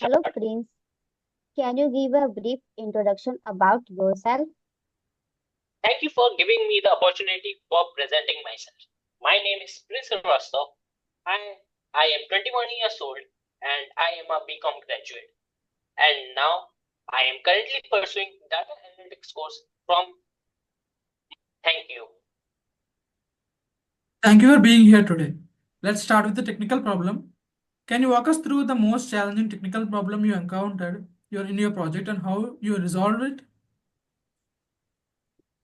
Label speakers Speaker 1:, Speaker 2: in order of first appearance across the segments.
Speaker 1: Hello, Prince. Can you give a brief introduction about yourself?
Speaker 2: Thank you for giving me the opportunity for presenting myself. My name is Srivastava. I am 21 years old and I am a BCom graduate. And now I am currently pursuing data analytics course from. Thank you.
Speaker 3: Thank you for being here today. Let's start with the technical problem. Can you walk us through the most challenging technical problem you encountered in your project and how you resolved it?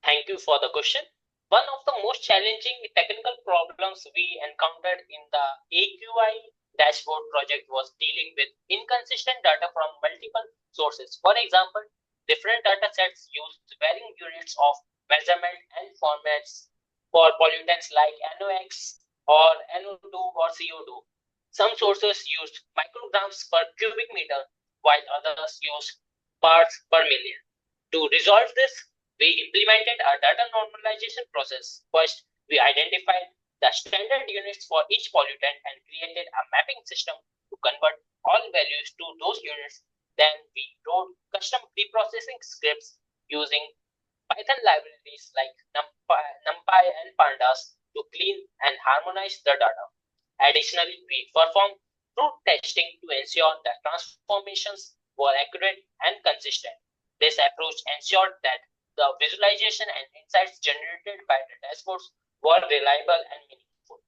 Speaker 2: Thank you for the question. One of the most challenging technical problems we encountered in the AQI dashboard project was dealing with inconsistent data from multiple sources. For example, different data sets used varying units of measurement and formats for pollutants like NOx or NO2 or CO2. Some sources used micrograms per cubic meter, while others used parts per million. To resolve this, we implemented a data normalization process. First, we identified the standard units for each pollutant and created a mapping system to convert all values to those units. Then we wrote custom pre-processing scripts using Python libraries like NumPy and Pandas to clean and harmonize the data. Additionally, we performed truth testing to ensure that transformations were accurate and consistent. This approach ensured that the visualization and insights generated by the dashboards were reliable and meaningful.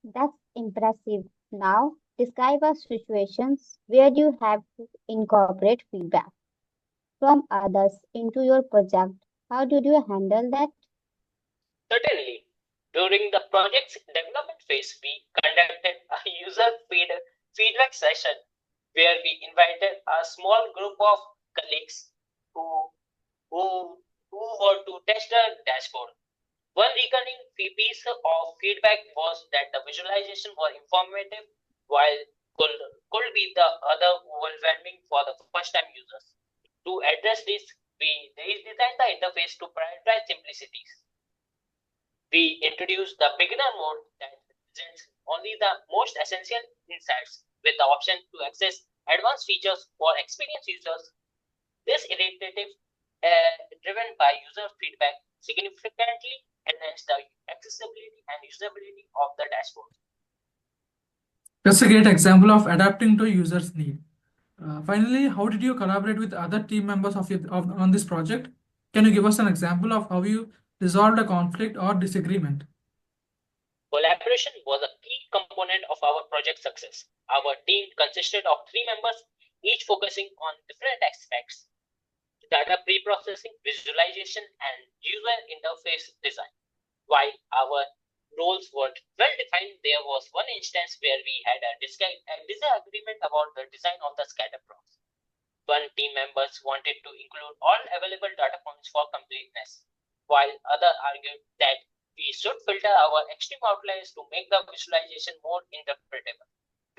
Speaker 1: That's impressive. Now, describe a situations where you have to incorporate feedback from others into your project. How did you handle that?
Speaker 2: Certainly, during the project's development phase, we conducted a user feedback session where we invited a small group of colleagues who, who, who were to test the dashboard. One recurring piece of feedback was that the visualization were informative while could be the other overwhelming for the first time users. To address this, we redesigned the interface to prioritize simplicity. We introduced the beginner mode that presents only the most essential insights with the option to access advanced features for experienced users. This initiative, driven by user feedback, significantly enhanced the accessibility and usability of the dashboard.
Speaker 3: That's a great example of adapting to users' need. Finally, how did you collaborate with other team members on this project? Can you give us an example of how you resolved a conflict or disagreement?
Speaker 2: Collaboration was a key component of our project success. Our team consisted of 3 members, each focusing on different aspects: data pre-processing, visualization, and user interface design. While our roles were well defined, there was one instance where we had a disagreement about the design of the scatter plots. One team members wanted to include all available data points for completeness, while other argued that we should filter our extreme outliers to make the visualization more interpretable.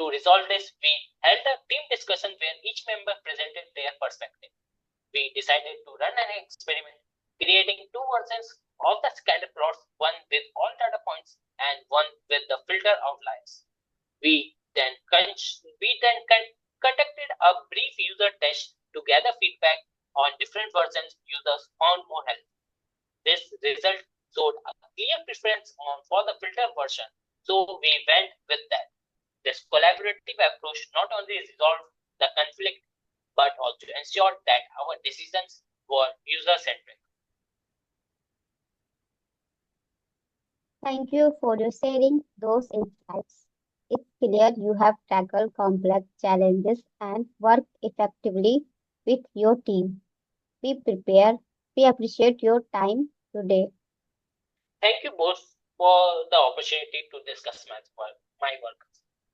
Speaker 2: To resolve this, we held a team discussion where each member presented their perspective. We decided to run an experiment, creating 2 versions of the scatter plots, one with all data points and one with the filter outliers. We then conducted a brief user test to gather feedback on different versions users found more helpful. This result showed a clear preference for the filter version, so we went with that. This collaborative approach not only resolved the conflict but also ensured that our decisions were user-centric.
Speaker 1: Thank you for your sharing those insights. It's clear you have tackled complex challenges and worked effectively with your team. We appreciate your time today.
Speaker 2: Thank you both for the opportunity to discuss my work.